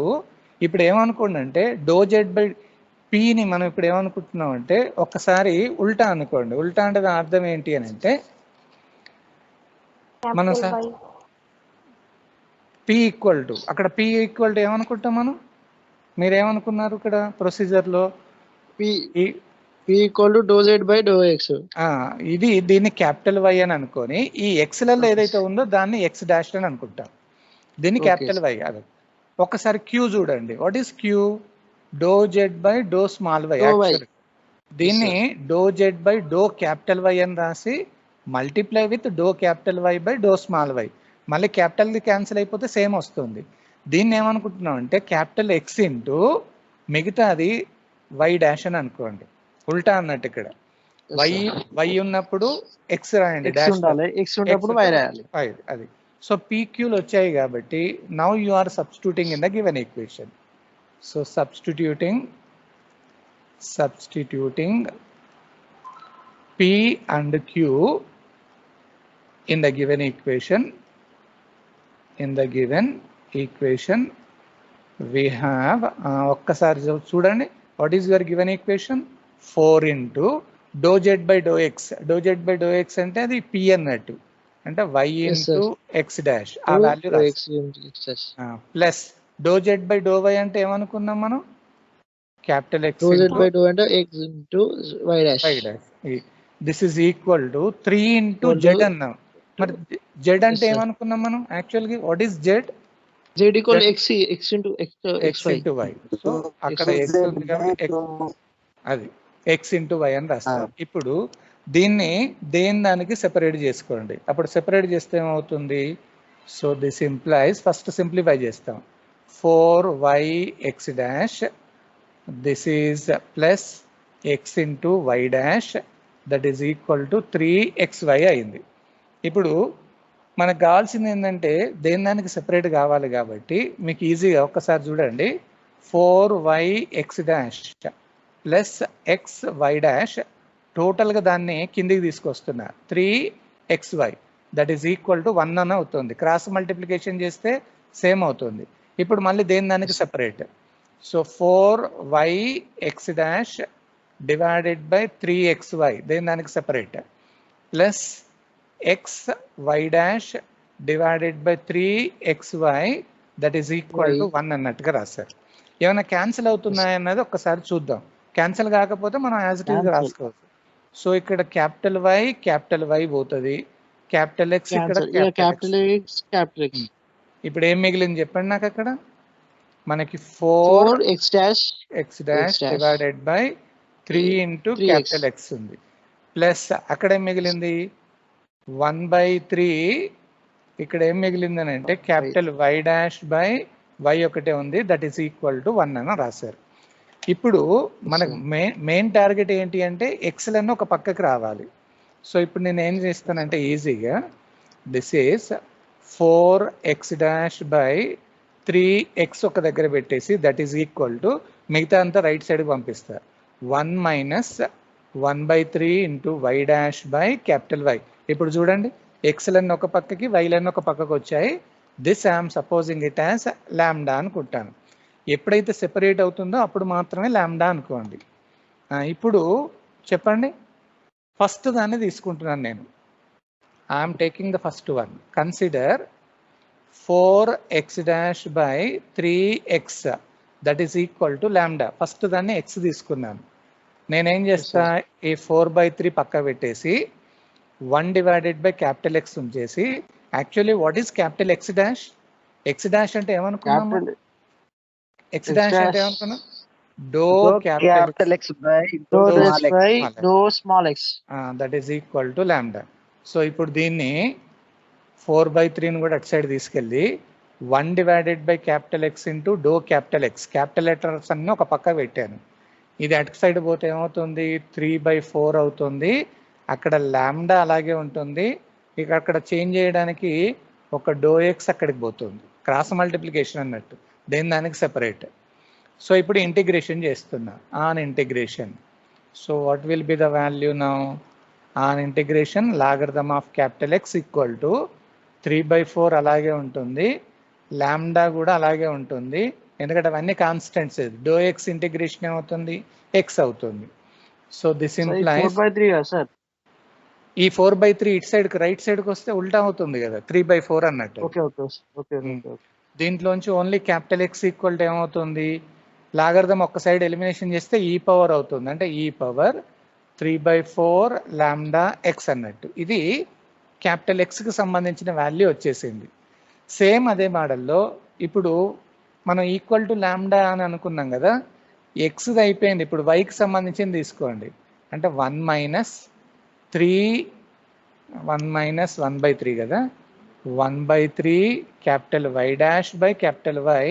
Speaker 1: ఇప్పుడు ఏమనుకోండి అంటే డో జెడ్ బై పిని మనం ఇప్పుడు ఏమనుకుంటున్నాం అంటే ఒక్కసారి ఉల్టా అనుకోండి. ఉల్టా అంటే దాని అర్థం ఏంటి అని అంటే మనం పి ఈక్వల్ టు, అక్కడ పి ఈక్వల్ టు ఏమనుకుంటాం మనం, మీరు ఏమనుకున్నారు ఇక్కడ ప్రొసీజర్లో ఇది దీన్ని క్యాపిటల్ వై అని అనుకొని ఈ ఎక్స్లలో ఏదైతే ఉందో దాన్ని ఎక్స్ డాష్ అని అనుకుంటాం, దీన్ని క్యాపిటల్ వై. అది ఒక్కసారి క్యూ చూడండి. What is Q? Do Z by do small why. దీన్ని do Z by do capital why అని రాసి multiply with do capital why by do small Y. మళ్ళీ క్యాపిటల్ది క్యాన్సిల్ అయిపోతే సేమ్ వస్తుంది. దీన్ని ఏమనుకుంటున్నాం అంటే క్యాపిటల్ ఎక్స్ ఇంటూ మిగతాది వై డాష్ అని అనుకోండి. ఉల్టా అన్నట్టు ఇక్కడ వై ఉన్నప్పుడు ఎక్స్ రాయండి, అది. సో పీక్యూలు వచ్చాయి కాబట్టి now you are substituting in the given equation. So substituting P and Q in the given equation. We have ఒక్కసారి చూడండి. what is your given equation? 4 into dou z by dou x. dou z by dou x అంటే అది p అన్నట్టు, అంటే y into x dash ఆ value plus dou z by dou y అంటే ఏమనుకున్నాం మనం, capital x into y dash. This is equal to 3 into z అన్నాం. మరి z అంటే ఏమనుకున్నాం మనం యాక్చువల్గా? What is z?
Speaker 2: z equal x into y.
Speaker 1: So అక్కడ x ఉంది కాబట్టి అది x into y అని రాస్తాం. ఇప్పుడు దీన్ని దేని దానికి సెపరేట్ చేసుకోండి. అప్పుడు సెపరేట్ చేస్తే ఏమవుతుంది? So this implies, first simplify చేస్తాం. 4yx dash, this is plus x into y dash, that is equal to 3xy అయింది. ఇప్పుడు మనకు కావాల్సింది ఏంటంటే దేని దానికి సెపరేట్ కావాలి కాబట్టి మీకు ఈజీగా ఒక్కసారి చూడండి. 4yx dash plus xy dash, టోటల్గా దాన్ని కిందికి తీసుకొస్తున్నా 3xy, that is equal to 1 అని అవుతుంది. క్రాస్ మల్టిప్లికేషన్ చేస్తే సేమ్ అవుతుంది. ఇప్పుడు మళ్ళీ దేని దానికి separate. So 4yx dash divided by 3xy, దేని దానికి separate, plus xy dash divided by 3xy, that is equal to 1 అన్నట్టుగా రాశారు. ఏమైనా క్యాన్సిల్ అవుతున్నాయన్నది ఒక్కసారి చూద్దాం. క్యాన్సిల్ కాకపోతే మనం యాజ్ ఇట్ ఈజ్ రాసుకోవచ్చు. సో ఇక్కడ క్యాపిటల్ వై పోతుంది, క్యాపిటల్ ఎక్స్ ఇక్కడ ఇప్పుడు ఏం మిగిలింది చెప్పండి నాకు. అక్కడ మనకి 4x dash divided by 3 into capital x ఉంది, ప్లస్ అక్కడ ఏం మిగిలింది 1/3. ఇక్కడ ఏం మిగిలింది అని అంటే capital why dash by y ఒకటే ఉంది, దట్ ఈస్ ఈక్వల్ టు 1 అని రాశారు. ఇప్పుడు మనకు మెయిన్ టార్గెట్ ఏంటి అంటే ఎక్స్లను ఒక పక్కకి రావాలి. సో ఇప్పుడు నేను ఏం చేస్తానంటే ఈజీగా this is 4x dash by 3x ఒక దగ్గర పెట్టేసి దట్ ఈస్ ఈక్వల్ టు మిగతా అంతా రైట్ సైడ్కి పంపిస్తా. 1 minus 1/3 into y dash by capital Y. ఇప్పుడు చూడండి ఎక్స్లన్నీ ఒక పక్కకి వైలన్నీ ఒక పక్కకు వచ్చాయి. This I'm supposing it as lambda అనుకుంటాను. ఎప్పుడైతే సెపరేట్ అవుతుందో అప్పుడు మాత్రమే లాంబ్డా అనుకోండి. ఇప్పుడు చెప్పండి, ఫస్ట్ దాన్ని తీసుకుంటున్నాను నేను. I'm taking the first one. Consider 4x dash by 3x, that is equal to lambda. First దాన్ని ఎక్స్ తీసుకున్నాను. నేనేం చేస్తా, ఈ 4/3 పక్క పెట్టేసి 1 డివైడెడ్ బై క్యాపిటల్ ఎక్స్ ఉంచేసి, actually what is capital X dash? X dash అంటే ఏమనుకున్నాము? ఎక్స్ డాష్ అంటే ఏమనుకున్నాం? Do capital X by do small X, that is equal to lambda. So ఇప్పుడు దీన్ని 4/3ని కూడా అటు సైడ్ తీసుకెళ్ళి 1 divided by capital X into do capital X, capital letters అన్ని ఒక పక్క పెట్టాను. ఇది అటు సైడ్ పోతే ఏమవుతుంది? 3/4 అవుతుంది. అక్కడ లాంబ్డా అలాగే ఉంటుంది. ఇక అక్కడ చేంజ్ చేయడానికి ఒక డో ఎక్స్ అక్కడికి పోతుంది. క్రాస్ మల్టిప్లికేషన్ అన్నట్టు, దేని దానికి సెపరేట్. సో ఇప్పుడు ఇంటిగ్రేషన్ చేస్తున్నా, on integration. So what will be the value now? On integration logarithm of capital X equal to 3/4 అలాగే ఉంటుంది, లాంబ్డా కూడా అలాగే ఉంటుంది, ఎందుకంటే అవన్నీ కాన్స్టెంట్స్. డో ఎక్స్ ఇంటిగ్రేషన్ ఏమవుతుంది, ఎక్స్ అవుతుంది. So this implies
Speaker 2: 4/3 sir.
Speaker 1: ఈ 4/3 ఇటు సైడ్ రైట్ సైడ్ కి వస్తే ఉల్టా అవుతుంది కదా, 3/4 అన్నట్టు.
Speaker 2: Okay okay okay okay.
Speaker 1: దీంట్లోంచి only capital X equal to ఏమవుతుంది, లాగర్థం ఒక్క సైడ్ ఎలిమినేషన్ చేస్తే ఈ పవర్ అవుతుంది, అంటే ఈ పవర్ 3/4 లాంబ్డా ఎక్స్ అన్నట్టు. ఇది క్యాపిటల్ ఎక్స్కి సంబంధించిన వాల్యూ వచ్చేసింది. సేమ్ అదే మోడల్లో ఇప్పుడు మనం ఈక్వల్ టు లాంబ్డా అని అనుకున్నాం కదా, ఎక్స్ది అయిపోయింది, ఇప్పుడు వైకి సంబంధించింది తీసుకోండి. అంటే 1 మైనస్ 1/3 కదా, 1/3 capital why dash by capital why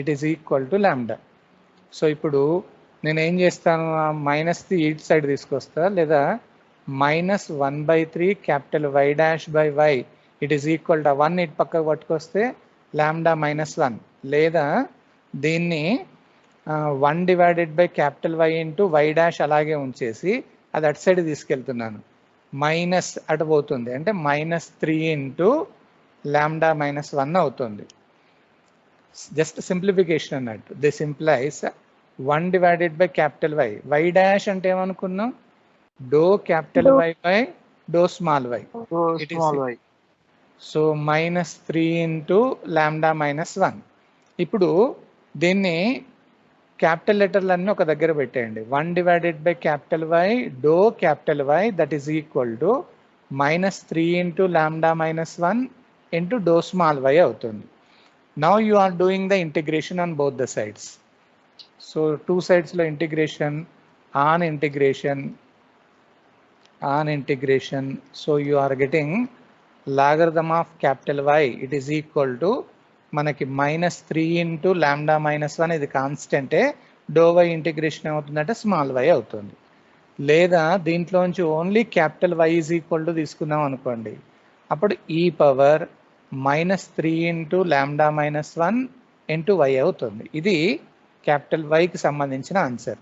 Speaker 1: it is equal to lambda. So ఇప్పుడు నేను ఏం చేస్తాను, మైనస్ది ఇటు సైడ్ తీసుకొస్తా, లేదా -1/3 capital why dash by y it is equal to 1 ఇటు పక్కకు పట్టుకొస్తే లాంబ్డా -1, లేదా దీన్ని 1 divided by capital why into why dash అలాగే ఉంచేసి అది అటు సైడ్ తీసుకెళ్తున్నాను, మైనస్ అటు పోతుంది, అంటే -3 ఇంటూ లాంబ్డా -1 అవుతుంది. జస్ట్ సింప్లిఫికేషన్ అన్నట్టు. This implies 1 divided by capital Y, Y dash అంటే ఏమనుకున్నాం, do capital why by do small Y. So -3 into lambda -1. ఇప్పుడు దీన్ని క్యాపిటల్ లెటర్లన్నీ ఒక దగ్గర పెట్టేయండి. 1 divided by capital why do capital why that is equal to -3 into lambda -1 into do small why అవుతుంది. Now you are doing the integration on both the sides. So two sides lo integration, on integration. So you are getting logarithm of capital Y, it is equal to manaki -3 into lambda -1 ఇది కాన్స్టెంటే, do why integration ఏమవుతుందంటే small why అవుతుంది. లేదా దీంట్లోంచి only capital why is equal to తీసుకున్నాం అనుకోండి, అప్పుడు ఈ power -3 into lambda -1 into Y అవుతుంది. ఇది క్యాపిటల్ వైకి సంబంధించిన answer.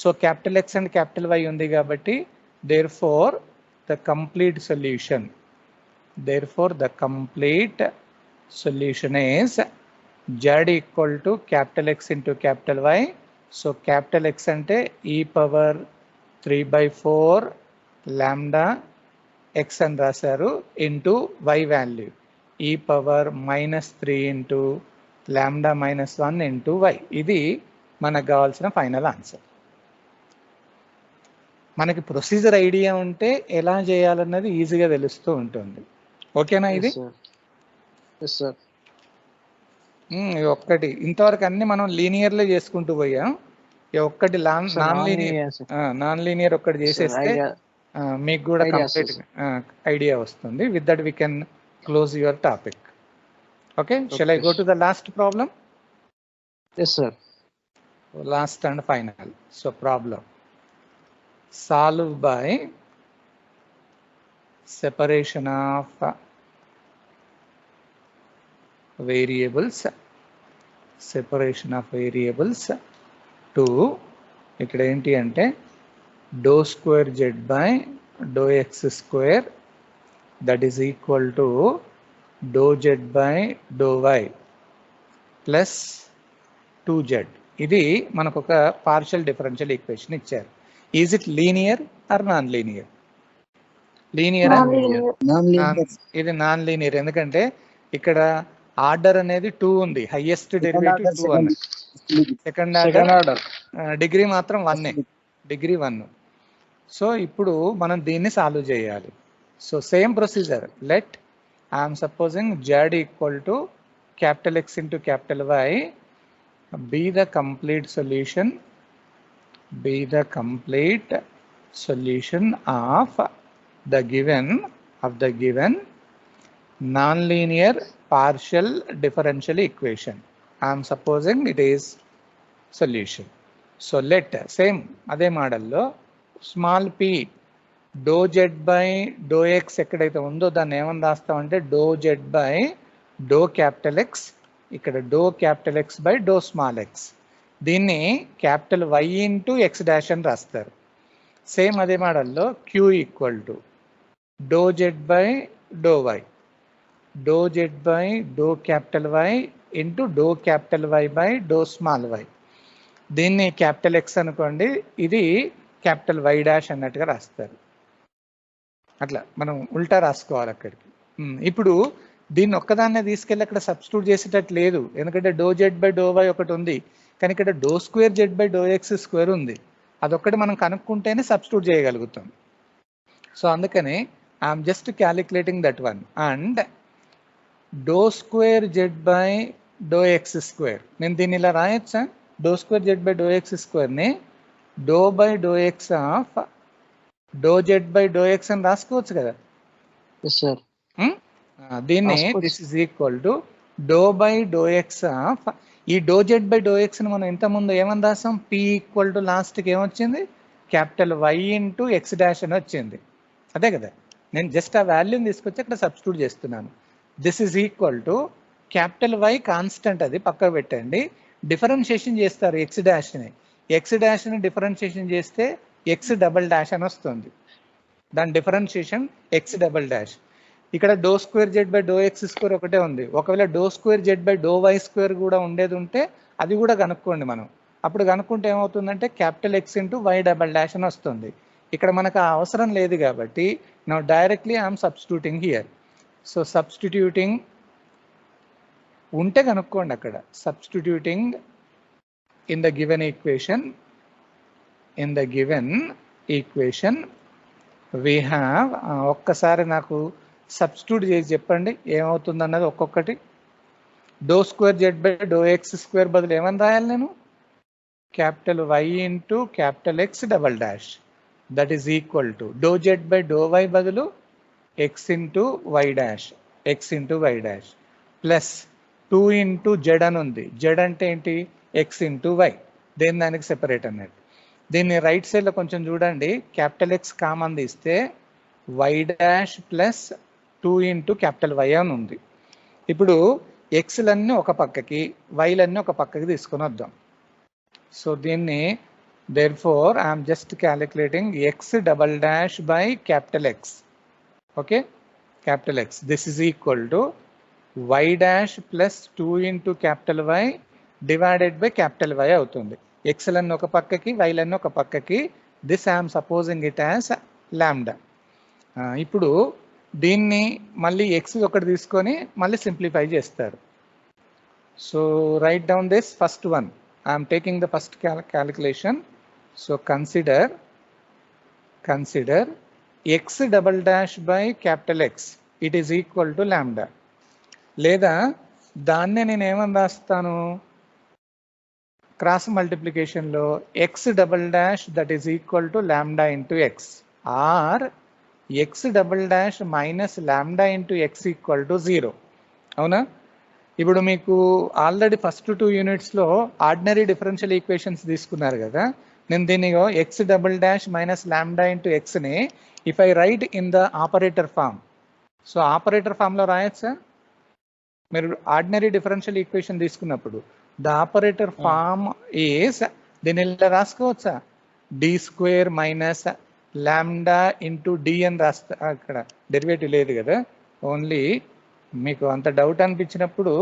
Speaker 1: So capital X and capital Y ఉంది కాబట్టి therefore the complete solution is Z equal to capital X into capital Y. So capital X అంటే ఈ పవర్ 3/4 లాంబ్డా ఎక్స్ అని రాశారు into y value e power -3 into lambda -1 into y. ఇది మనకు కావాల్సిన final answer. మనకి procedure idea ఉంటే ఎలా చేయాలన్నది ఈజీగా తెలుస్తూ ఉంటుంది. ఓకేనా? ఇది ఒక్కటి ఇంతవరకు అన్ని మనం లీనియర్లో చేసుకుంటూ పోయాం. ఒక్కటి నాన్ లీనియర్ ఒక్కటి చేసేస్తే మీకు కూడా కంప్లీట్ ఐడియా వస్తుంది. With that we can close your topic. Okay, shall I go to the last problem?
Speaker 2: Yes sir.
Speaker 1: Last and final. So problem solve by separation of variables to ఇక్కడ ఏంటి అంటే do square Z by do X square that is equal to dou z by dou y plus 2z. ఇది మనకు ఒక partial differential equation ఇచ్చారు. Is it linear or non linear? Linear. ఇది non linear ఎందుకంటే ఇక్కడ ఆర్డర్ అనేది 2 ఉంది, highest derivative 2 అన్న, సెకండ్ ఆర్డర్ డిగ్రీ మాత్రం 1, డిగ్రీ 1. సో ఇప్పుడు మనం దీన్ని సాల్వ్ చేయాలి. So same procedure, let I am supposing z equal to capital X into capital Y be the complete solution of the given non-linear partial differential equation. I am supposing it is solution. So let same అదే మోడల్లో small p do Z by do X ఎక్కడైతే ఉందో దాన్ని ఏమని రాస్తామంటే do Z by do capital X, ఇక్కడ do capital X by do small X, దీన్ని capital why into X dash అని రాస్తారు. సేమ్ అదే మోడల్లో Q equal to do Z by do Y, do Z by do capital why into do capital why by do small why. దీన్ని capital X అనుకోండి, ఇది capital y dash అన్నట్టుగా రాస్తారు. అట్లా మనం ఉల్టా రాసుకోవాలి అక్కడికి. ఇప్పుడు దీన్ని ఒక్కదాన్నే తీసుకెళ్ళి అక్కడ సబ్స్టిట్యూట్ చేసేటట్టు లేదు, ఎందుకంటే do Z by do Y ఒకటి ఉంది, కానీ ఇక్కడ do square Z by do X square ఉంది. అదొక్కటి మనం కనుక్కుంటేనే సబ్స్టిట్యూట్ చేయగలుగుతాం. సో అందుకని I'm just calculating that one. And do square Z by do X square, నేను దీన్ని ఇలా రాయొచ్చా? Do square Z by do X స్క్వేర్ని do by do X of do Z by do X అని రాసుకోవచ్చు కదా. దీన్ని this is equal to do by do X of, ఈ do Z by do X ని మనం ఇంతకుముందు ఏమని రాసాం? పి ఈక్వల్ టు లాస్ట్కి ఏమొచ్చింది? Capital why into X dash అని వచ్చింది, అదే కదా. నేను జస్ట్ ఆ వాల్యూని తీసుకొచ్చి అక్కడ సబ్స్టిట్యూట్ చేస్తున్నాను. This is equal to capital y constant, అది పక్కకు పెట్టండి. డిఫరెన్షియేషన్ చేస్తారు ఎక్స్ డాష్ని, ఎక్స్ డాష్ని డిఫరెన్షియేషన్ చేస్తే ఎక్స్ డబల్ డాష్ అని వస్తుంది, దాని డిఫరెన్షియేషన్ ఎక్స్ డబల్ డాష్. ఇక్కడ do square Z by do X square ఒకటే ఉంది, ఒకవేళ do square Z by do y square కూడా ఉండేది ఉంటే అది కూడా కనుక్కోండి మనం. అప్పుడు కనుక్కుంటే ఏమవుతుందంటే capital X into y double dash అని వస్తుంది. ఇక్కడ మనకు ఆ అవసరం లేదు కాబట్టి now directly I'm substituting here. So substituting ఉంటే కనుక్కోండి అక్కడ. Substituting in the given equation we have ఒక్కసారి నాకు సబ్స్టిట్యూట్ చేసి చెప్పండి ఏమవుతుంది అన్నది ఒక్కొక్కటి. Do square Z by do X square బదులు ఏమని రాయాలి నేను? Capital why into capital X double dash, that is equal to do Z by do Y బదులు X into why dash, X into why dash plus 2 into Z అని ఉంది. Z అంటే ఏంటి? X into why, దేని దానికి separate అన్నట్టు. దీన్ని right సైడ్లో కొంచెం చూడండి, క్యాపిటల్ ఎక్స్ కామన్ తీస్తే y dash plus 2 into capital why అని ఉంది. ఇప్పుడు ఎక్స్లన్నీ ఒక పక్కకి, వైలన్నీ ఒక పక్కకి తీసుకొని వద్దాం. సో దీన్ని therefore I'm just calculating x double dash by capital x. Okay, capital x, this is equal to y dash plus 2 into capital y divided by capital y అవుతుంది. ఎక్స్లన్నీ ఒక పక్కకి, వైలన్నీ ఒక పక్కకి. This I'm supposing it as lambda. ఇప్పుడు దీన్ని మళ్ళీ ఎక్స్ ఒకటి తీసుకొని మళ్ళీ సింప్లిఫై చేస్తారు. So write down this first one. I'm taking the first calculation. So consider x double dash by capital X, it is equal to lambda. లేదా దాన్నే నేను ఏమని రాస్తాను? క్రాస్ మల్టిప్లికేషన్లో X double dash that is equal to lambda into X, or X double dash minus lambda into X equal to 0. అవునా? ఇప్పుడు మీకు already first 2 యూనిట్స్లో ఆర్డినరీ డిఫరెన్షియల్ ఈక్వేషన్స్ తీసుకున్నారు కదా. నేను దీన్ని X double dash minus lambda into ఎక్స్ని if I write in the operator form, so operator ఫామ్లో రాయొచ్చా? మీరు ఆర్డినరీ డిఫరెన్షియల్ ఈక్వేషన్ తీసుకున్నప్పుడు ద ఆపరేటర్ ఫామ్ ఈస్, దీన్ని ఇలా రాసుకోవచ్చా? D square minus lambda into D అని రాస్తా. అక్కడ డెరివేటివ్ లేదు కదా, ఓన్లీ మీకు అంత డౌట్ అనిపించినప్పుడు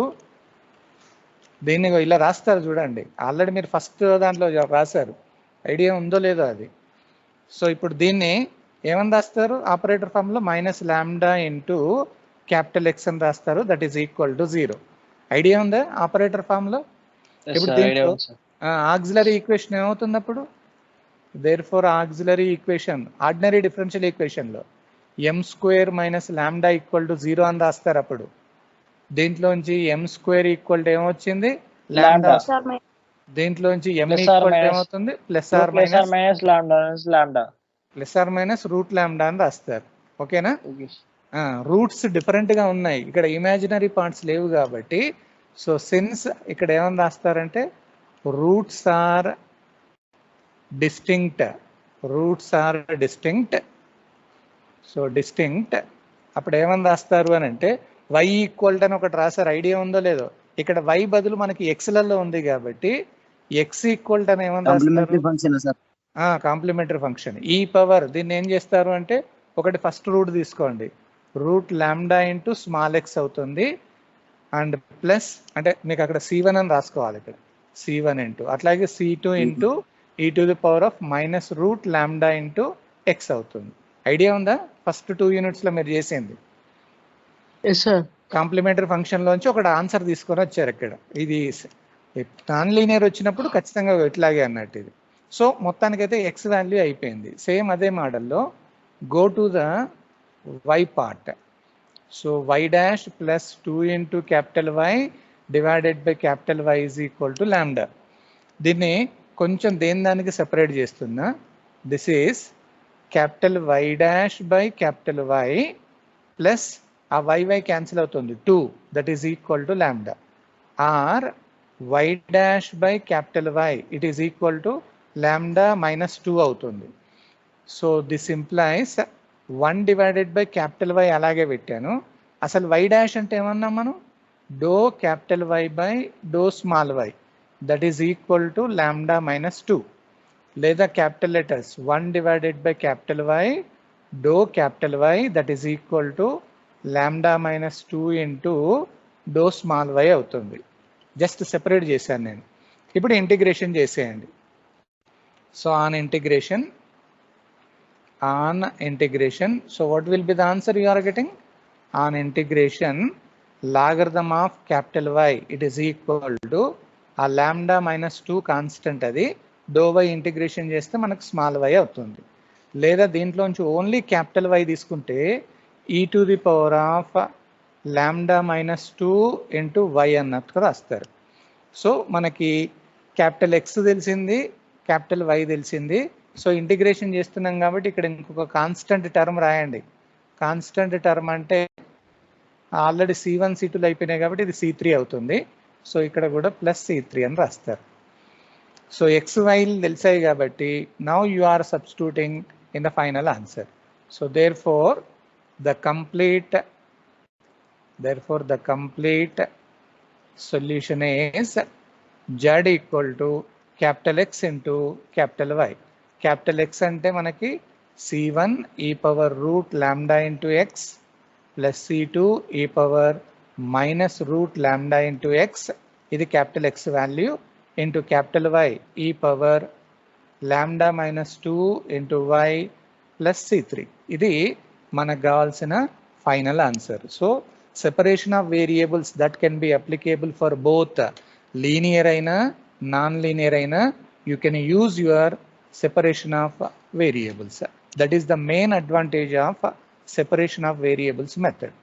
Speaker 1: దీన్ని ఇలా రాస్తారు చూడండి. ఆల్రెడీ మీరు ఫస్ట్ దాంట్లో రాశారు, ఐడియా ఉందో లేదో అది. సో ఇప్పుడు దీన్ని ఏమని రాస్తారు? ఆపరేటర్ ఫామ్లో minus lambda into capital X అని రాస్తారు, that is equal to 0. Idea ఉందా ఆపరేటర్ ఫామ్లో? ఇప్పుడు దీంట్లో ఆక్సిలరీ ఈక్వేషన్ ఏమవుతుంది అప్పుడు? Therefore auxiliary equation ordinary differential ఈక్వేషన్లో M square minus lambda equal to 0 అని రాస్తారు. అప్పుడు దీంట్లోంచి ఎం స్క్వేర్ ఈక్వల్ టు ఏమొచ్చింది? లాంబ్డా. దీంట్లోంచి ఎం ఈక్వల్ టు ఏమవుతుంది? Plus or minus root lambda అని రాస్తారు. ఓకేనా? రూట్స్ డిఫరెంట్గా ఉన్నాయి, ఇక్కడ ఇమాజినరీ పార్ట్స్ లేవు కాబట్టి. సో సిన్స్ ఇక్కడ ఏమని రాస్తారంటే roots are distinct, so distinct. అప్పుడు ఏమని రాస్తారు అని అంటే వై ఈక్వల్ అని ఒకటి రాశారు, ఐడియా ఉందో లేదో. ఇక్కడ వై బదులు మనకి ఎక్స్లలో ఉంది కాబట్టి ఎక్స్ ఈక్వల్ అని ఏమని రాస్తారు? Complementary function. ఈ పవర్ దీన్ని ఏం చేస్తారు అంటే ఒకటి ఫస్ట్ రూట్ తీసుకోండి, root lambda into small x అవుతుంది అండ్ ప్లస్ అంటే మీకు అక్కడ C1 అని రాసుకోవాలి ఇక్కడ C1 ఇంటూ అట్లాగే C2 into e to the power of minus root lambda into X అవుతుంది. ఐడియా ఉందా? ఫస్ట్ 2 యూనిట్స్లో మీరు చేసింది కాంప్లిమెంటరీ ఫంక్షన్ లోంచి ఒక ఆన్సర్ తీసుకొని వచ్చారు ఇక్కడ. ఇది నాన్ లీనియర్ వచ్చినప్పుడు ఖచ్చితంగా ఇట్లాగే అన్నట్టు ఇది. సో మొత్తానికైతే ఎక్స్ వాల్యూ అయిపోయింది. సేమ్ అదే మోడల్లో go to the y part. So y dash plus 2 into capital y divided by capital why is equal to lambda. దీన్ని కొంచెం దేని దానికి సెపరేట్ చేస్తున్నా. This is capital why dash by capital y plus ఆ y cancel అవుతుంది 2 that is equal to lambda or y dash by capital why it is equal to lambda minus 2 అవుతుంది. So this implies 1 divided by capital y అలాగే పెట్టాను. అసలు y dash అంటే ఏమన్నా మనం do capital why by do small y that is equal to lambda minus 2 లేదా capital letters 1 divided by capital why do capital why that is equal to lambda minus 2 into do small why అవుతుంది. Just separate చేశాను నేను. ఇప్పుడు integration చేసేయండి. So on integration so what will be the answer you are getting? On integration logarithm of capital Y it is equal to a lambda minus 2 constant అది do why integration చేస్తే మనకు small why అవుతుంది. లేదా దీంట్లోంచి only capital y తీసుకుంటే e to the power of lambda minus 2 into y అన్నట్టుగా రాస్తారు. సో మనకి క్యాపిటల్ ఎక్స్ తెలిసింది, క్యాపిటల్ వై తెలిసింది. సో ఇంటిగ్రేషన్ చేస్తున్నాం కాబట్టి ఇక్కడ ఇంకొక కాన్స్టెంట్ టర్మ్ రాయండి. కాన్స్టెంట్ టర్మ్ అంటే ఆల్రెడీ C1 C2 అయిపోయినాయి కాబట్టి ఇది C3 అవుతుంది. సో ఇక్కడ కూడా ప్లస్ C3 అని రాస్తారు. సో ఎక్స్ వైలు తెలిసాయి కాబట్టి now you are substituting in the final answer. So therefore the complete solution is z equal to capital X into capital Y. Capital X అంటే మనకి C1 e power root lambda into x plus C2 e power minus root lambda into x ఇది capital X value into capital Y e power lambda minus 2 into y plus C3 ఇది మనకు కావాల్సిన final answer. So separation of variables that can be applicable for both linear అయినా non linear అయినా you can use your separation of variables. That is the main advantage of separation of variables method.